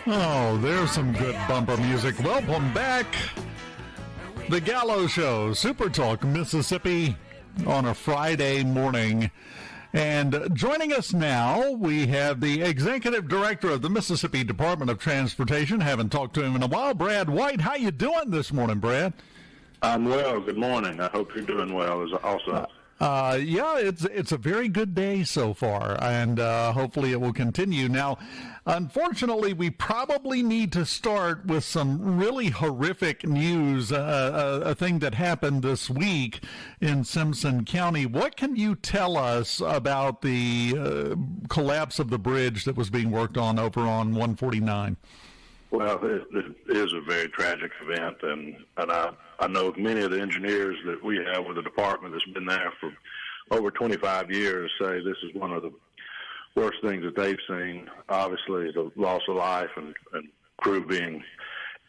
Oh, there's some good bumper music. Welcome back. The Gallo Show, SuperTalk, Mississippi, on a Friday morning. And joining us now, we have the Executive Director of the Mississippi Department of Transportation. Haven't talked to him in a while, Brad White. How you doing this morning, Brad? I'm well. Good morning. I hope you're doing well also. Yeah, it's a very good day so far, and hopefully it will continue. Now, unfortunately, we probably need to start with some really horrific news, a thing that happened this week in Simpson County. What can you tell us about the collapse of the bridge that was being worked on over on 149? Well, it is a very tragic event, and I know many of the engineers that we have with the department that's been there for over 25 years say this is one of the worst things that they've seen. Obviously, the loss of life and crew being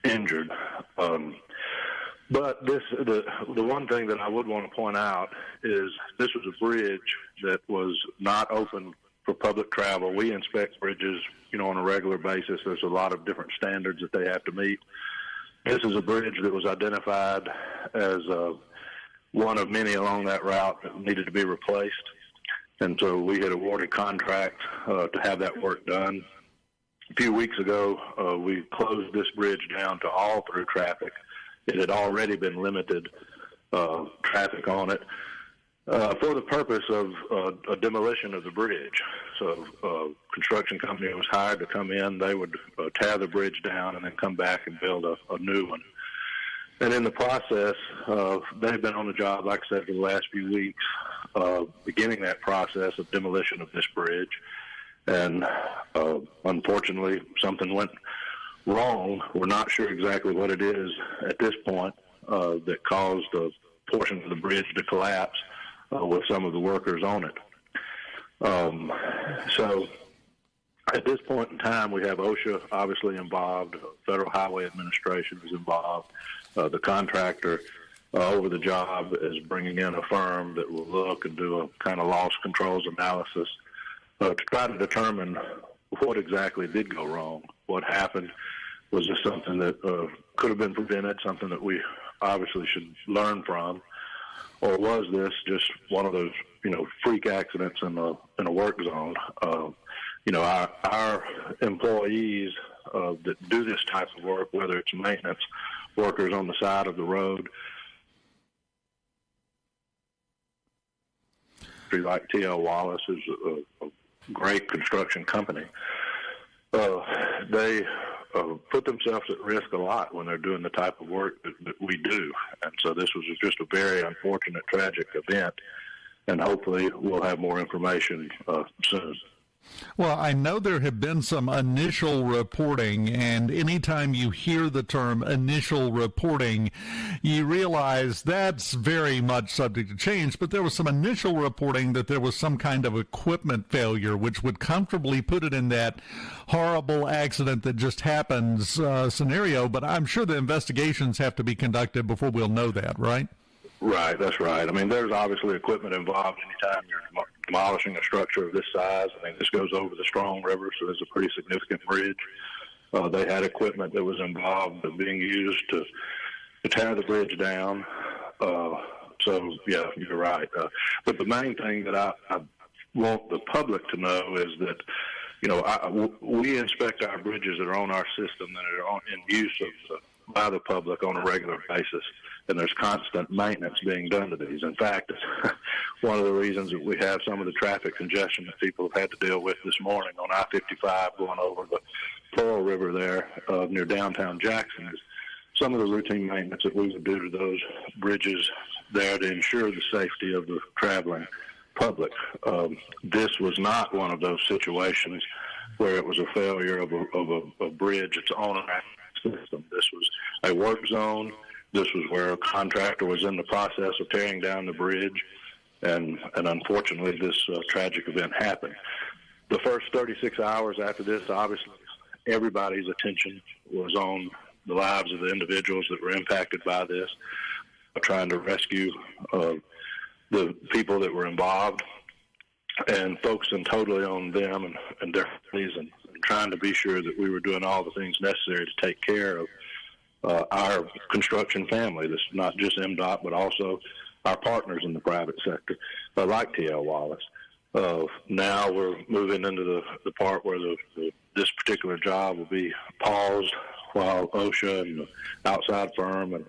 injured. But the one thing that I would want to point out is this was a bridge that was not open for public travel. We inspect bridges, on a regular basis. There's a lot of different standards that they have to meet. This is a bridge that was identified as one of many along that route that needed to be replaced. And so we had awarded contract to have that work done. A few weeks ago, we closed this bridge down to all through traffic. It had already been limited traffic on it for the purpose of a demolition of the bridge. So a construction company was hired to come in. They would tear the bridge down and then come back and build a new one. And in the process, they've been on the job, like I said, for the last few weeks, beginning that process of demolition of this bridge. And unfortunately, something went wrong. We're not sure exactly what it is at this point that caused a portion of the bridge to collapse with some of the workers on it. So at this point in time, we have OSHA obviously involved, Federal Highway Administration is involved. The contractor over the job is bringing in a firm that will look and do a kind of loss controls analysis to try to determine what exactly did go wrong. What happened? Was this something that could have been prevented, something that we obviously should learn from? Or was this just one of those, freak accidents in a work zone? Our employees that do this type of work, whether it's maintenance workers on the side of the road, like T.L. Wallace is a great construction company. They put themselves at risk a lot when they're doing the type of work that we do. And so this was just a very unfortunate, tragic event, and hopefully we'll have more information soon. Well, I know there have been some initial reporting, and anytime you hear the term initial reporting, you realize that's very much subject to change. But there was some initial reporting that there was some kind of equipment failure, which would comfortably put it in that horrible accident that just happens scenario. But I'm sure the investigations have to be conducted before we'll know that, right? Right, that's right. I mean, there's obviously equipment involved anytime you're demolishing a structure of this size. I mean, this goes over the Strong River, so it's a pretty significant bridge. They had equipment that was involved being used to tear the bridge down. So, yeah, you're right. But the main thing that I want the public to know is that, we inspect our bridges that are on our system that are in use by the public on a regular basis. And there's constant maintenance being done to these. In fact, one of the reasons that we have some of the traffic congestion that people have had to deal with this morning on I-55 going over the Pearl River there near downtown Jackson is some of the routine maintenance that we would do to those bridges there to ensure the safety of the traveling public. This was not one of those situations where it was a failure of a bridge that's on a system. This was a work zone. This was where a contractor was in the process of tearing down the bridge, and unfortunately this tragic event happened. The first 36 hours after this, obviously, everybody's attention was on the lives of the individuals that were impacted by this, trying to rescue the people that were involved, and focusing totally on them and their families and and trying to be sure that we were doing all the things necessary to take care of our construction family. This is not just MDOT, but also our partners in the private sector, like T.L. Wallace. Now we're moving into the part where this particular job will be paused while OSHA and the outside firm and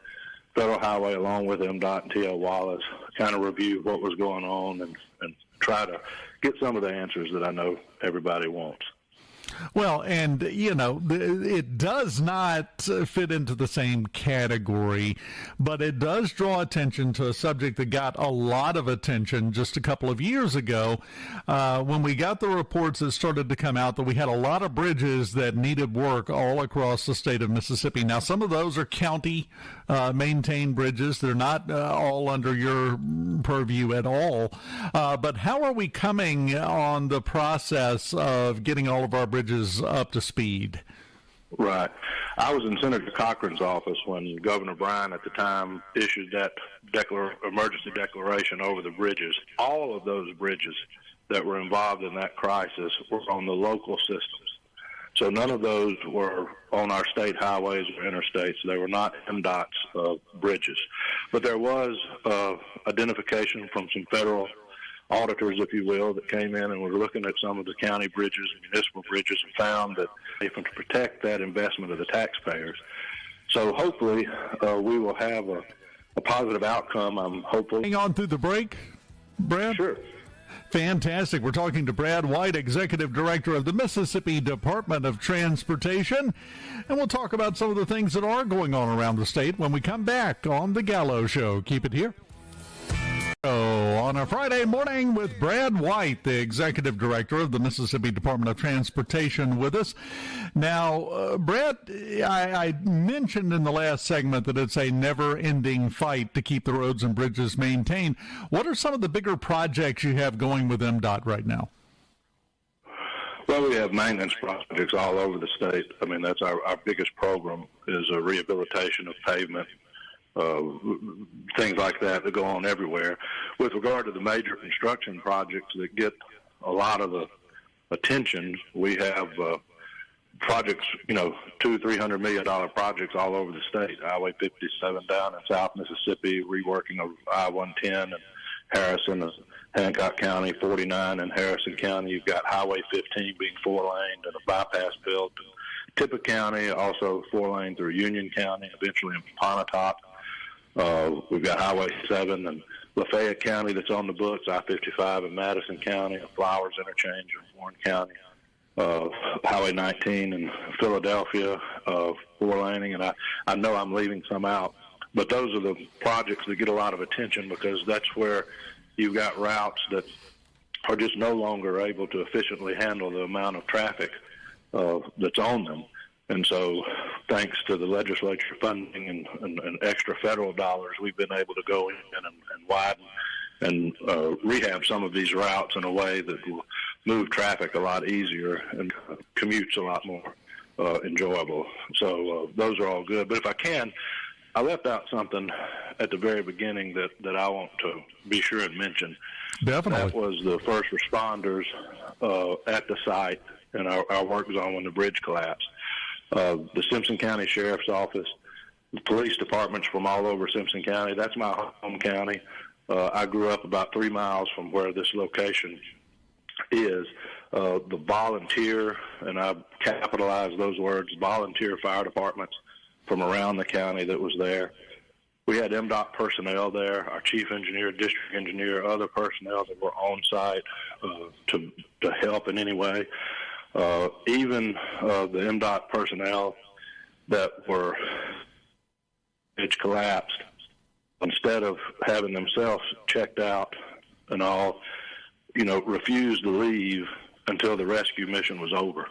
Federal Highway, along with MDOT and T.L. Wallace, kind of review what was going on and try to get some of the answers that I know everybody wants. Well, and, it does not fit into the same category, but it does draw attention to a subject that got a lot of attention just a couple of years ago when we got the reports that started to come out that we had a lot of bridges that needed work all across the state of Mississippi. Now, some of those are county maintained bridges. They're not all under your purview at all. But how are we coming on the process of getting all of our bridges up to speed? Right. I was in Senator Cochran's office when Governor Bryan at the time issued that emergency declaration over the bridges. All of those bridges that were involved in that crisis were on the local systems. So none of those were on our state highways or interstates. They were not MDOT's bridges. But there was identification from some federal auditors, if you will, that came in and were looking at some of the county bridges and municipal bridges and found that they can protect that investment of the taxpayers. So hopefully we will have a positive outcome. I'm hopeful. Hang on through the break, Brad? Sure. Fantastic. We're talking to Brad White, Executive Director of the Mississippi Department of Transportation, and we'll talk about some of the things that are going on around the state when we come back on The Gallo Show. Keep it here. On a Friday morning with Brad White, the Executive Director of the Mississippi Department of Transportation, with us. Now, Brad, I mentioned in the last segment that it's a never-ending fight to keep the roads and bridges maintained. What are some of the bigger projects you have going with MDOT right now? Well, we have maintenance projects all over the state. I mean, that's our biggest program is a rehabilitation of pavement. Things like that go on everywhere. With regard to the major construction projects that get a lot of the attention, we have projects, $200-300 million projects all over the state. Highway 57 down in South Mississippi, reworking of I-110 and Harrison and Hancock County, 49 in Harrison County. You've got Highway 15 being 4-laned and a bypass built in Tippah County, also 4-lane through Union County, eventually in Pontotoc. We've got Highway 7 and Lafayette County that's on the books, I-55 in Madison County, a Flowers interchange in Warren County, Highway 19 in Philadelphia, 4-laning, and I know I'm leaving some out, but those are the projects that get a lot of attention because that's where you've got routes that are just no longer able to efficiently handle the amount of traffic that's on them. And so thanks to the legislature funding and extra federal dollars, we've been able to go in and widen and rehab some of these routes in a way that will move traffic a lot easier and commutes a lot more enjoyable. So those are all good. But if I can, I left out something at the very beginning that I want to be sure and mention. Definitely. That was the first responders at the site in our work zone when the bridge collapsed. The Simpson County Sheriff's Office, the police departments from all over Simpson County. That's my home county. I grew up about 3 miles from where this location is. The volunteer, and I capitalize those words, volunteer fire departments from around the county that was there. We had MDOT personnel there, our chief engineer, district engineer, other personnel that were on site to help in any way. Even the MDOT personnel that were collapsed, instead of having themselves checked out and all, refused to leave until the rescue mission was over.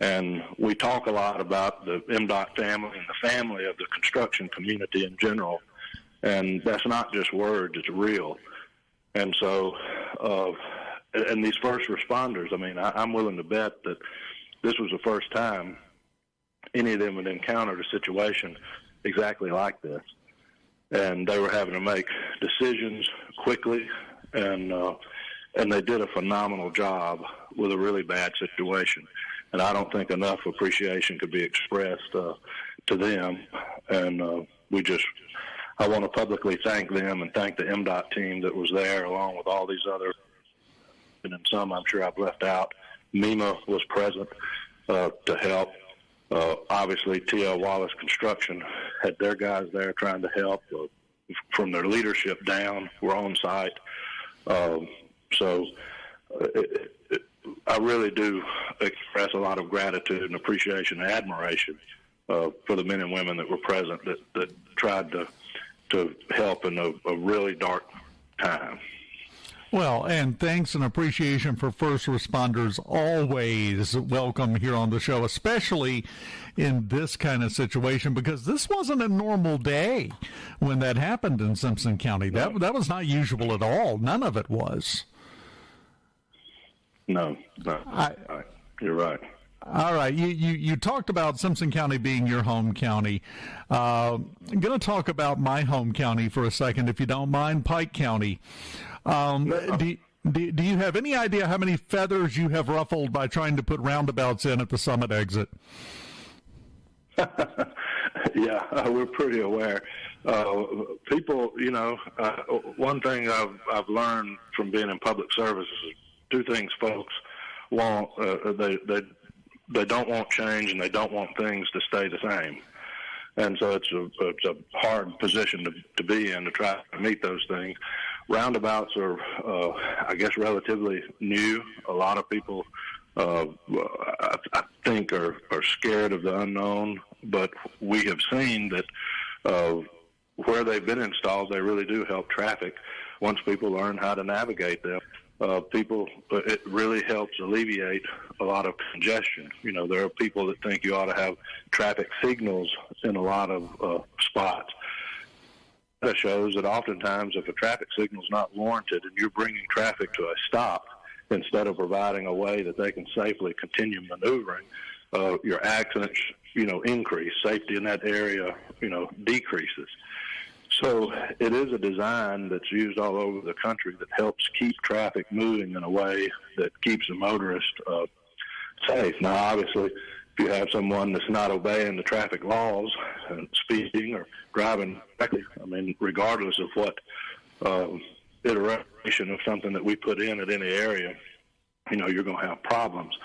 And we talk a lot about the MDOT family and the family of the construction community in general, and that's not just words, it's real. And so and these first responders, I'm willing to bet that this was the first time any of them had encountered a situation exactly like this. And they were having to make decisions quickly, and they did a phenomenal job with a really bad situation. and I don't think enough appreciation could be expressed to them. And I want to publicly thank them and thank the MDOT team that was there, along with all these other, and some I'm sure I've left out. MEMA was present to help. Obviously, T.L. Wallace Construction had their guys there trying to help. From their leadership down, were on site. I really do express a lot of gratitude and appreciation and admiration for the men and women that were present that tried to help in a really dark time. Well, and thanks and appreciation for first responders always welcome here on the show, especially in this kind of situation, because this wasn't a normal day when that happened in Simpson County. That was not usual at all. None of it was. No. You're right. All right. You talked about Simpson County being your home county. I'm going to talk about my home county for a second, if you don't mind, Pike County. Do you have any idea how many feathers you have ruffled by trying to put roundabouts in at the Summit exit? Yeah, we're pretty aware. People, one thing I've learned from being in public service is two things folks want. They don't want change, and they don't want things to stay the same. And so it's a hard position to be in to try to meet those things. Roundabouts are, I guess, relatively new. A lot of people, I think, are scared of the unknown. But we have seen that where they've been installed, they really do help traffic. Once people learn how to navigate them, it really helps alleviate a lot of congestion. There are people that think you ought to have traffic signals in a lot of spots. That shows that oftentimes if a traffic signal is not warranted and you're bringing traffic to a stop instead of providing a way that they can safely continue maneuvering, your accidents, increase. Safety in that area, decreases. So it is a design that's used all over the country that helps keep traffic moving in a way that keeps the motorist safe. Now, obviously, if you have someone that's not obeying the traffic laws and speeding or driving correctly, regardless of what iteration of something that we put in at any area, you're going to have problems.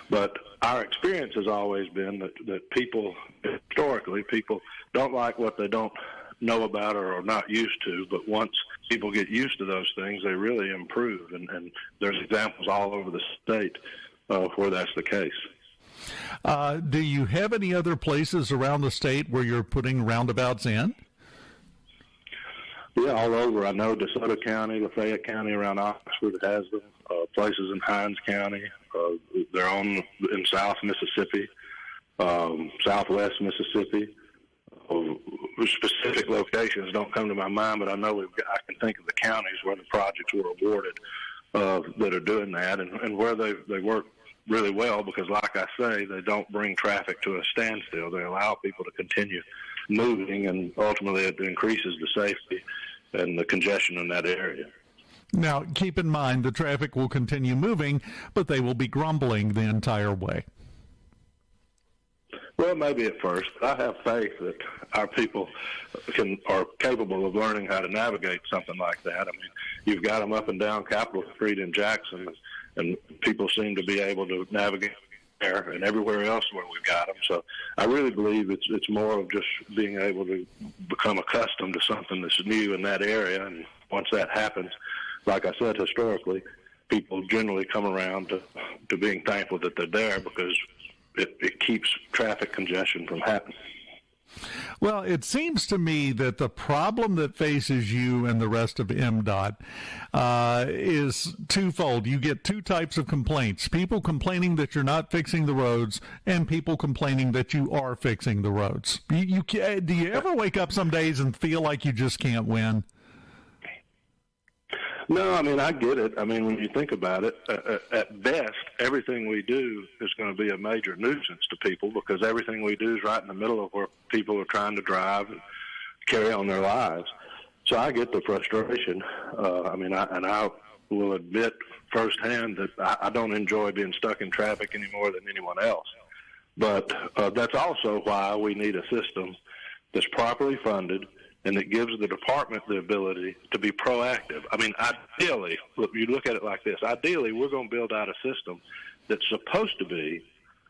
But our experience has always been that people, historically, people don't like what they don't know about or are not used to, but once people get used to those things, they really improve. And there's examples all over the state where that's the case. Do you have any other places around the state where you're putting roundabouts in? Yeah, all over. I know DeSoto County, Lafayette County around Oxford has them. Places in Hines County. They're in South Mississippi, Southwest Mississippi. Specific locations don't come to my mind, but I know I can think of the counties where the projects were awarded that are doing that, and where they work really well because, like I say, they don't bring traffic to a standstill. They allow people to continue moving, and ultimately it increases the safety and the congestion in that area. Now, keep in mind the traffic will continue moving, but they will be grumbling the entire way. Well, maybe at first. I have faith that our people are capable of learning how to navigate something like that. You've got them up and down Capitol Street in Jackson, and people seem to be able to navigate there and everywhere else where we've got them. So I really believe it's more of just being able to become accustomed to something that's new in that area. And once that happens, like I said, historically, people generally come around to being thankful that they're there because it keeps traffic congestion from happening. Well, it seems to me that the problem that faces you and the rest of MDOT is twofold. You get two types of complaints: people complaining that you're not fixing the roads, and people complaining that you are fixing the roads. Do you ever wake up some days and feel like you just can't win? No, I get it. When you think about it, at best, everything we do is going to be a major nuisance to people because everything we do is right in the middle of where people are trying to drive and carry on their lives. So I get the frustration. I will admit firsthand that I don't enjoy being stuck in traffic any more than anyone else. But that's also why we need a system that's properly funded and that gives the department the ability to be proactive. I mean, ideally, you look at it like this. Ideally, we're going to build out a system that's supposed to be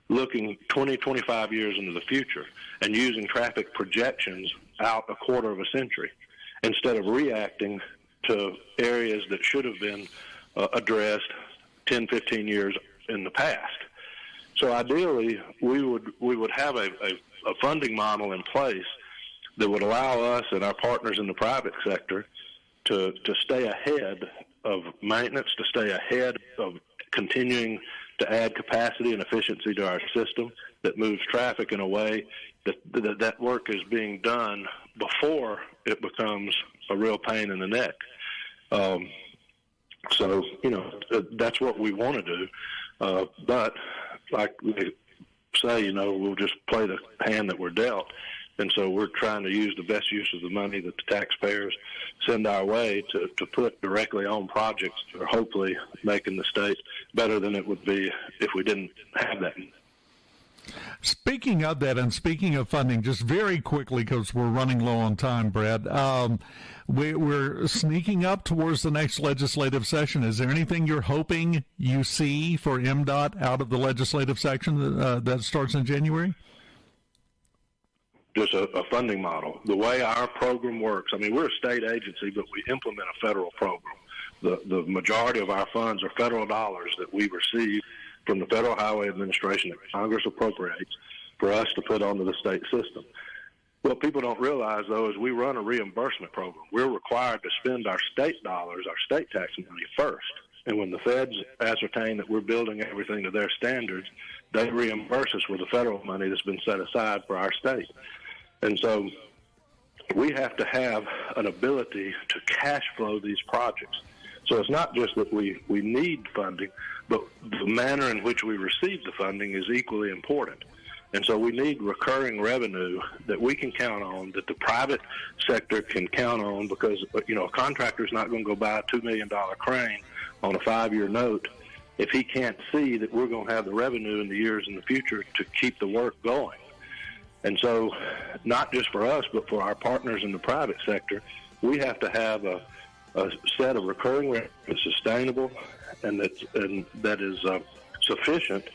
looking 20, 25 years into the future and using traffic projections out a quarter of a century instead of reacting to areas that should have been addressed 10, 15 years in the past. So ideally, we would have a funding model in place that would allow us and our partners in the private sector to stay ahead of maintenance, to stay ahead of continuing to add capacity and efficiency to our system that moves traffic in a way that work is being done before it becomes a real pain in the neck. So, that's what we want to do. But like they say, we'll just play the hand that we're dealt. And so we're trying to use the best use of the money that the taxpayers send our way to put directly on projects that are hopefully making the state better than it would be if we didn't have that. Speaking of that and speaking of funding, just very quickly, because we're running low on time, Brad, we're sneaking up towards the next legislative session. Is there anything you're hoping you see for MDOT out of the legislative section that starts in January? Just a funding model. The way our program works, I mean, we're a state agency, but we implement a federal program. The majority of our funds are federal dollars that we receive from the Federal Highway Administration that Congress appropriates for us to put onto the state system. What people don't realize, though, is we run a reimbursement program. We're required to spend our state dollars, our state tax money first. And when the feds ascertain that we're building everything to their standards, they reimburse us with the federal money that's been set aside for our state. And so we have to have an ability to cash flow these projects. So it's not just that we need funding, but the manner in which we receive the funding is equally important. And so we need recurring revenue that we can count on, that the private sector can count on, because, a contractor's not going to go buy a $2 million crane on a 5-year note if he can't see that we're going to have the revenue in the years in the future to keep the work going. And so not just for us, but for our partners in the private sector, we have to have a set of recurring revenue that's sustainable and that is sufficient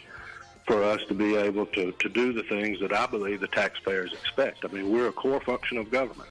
for us to be able to do the things that I believe the taxpayers expect. I mean, we're a core function of government.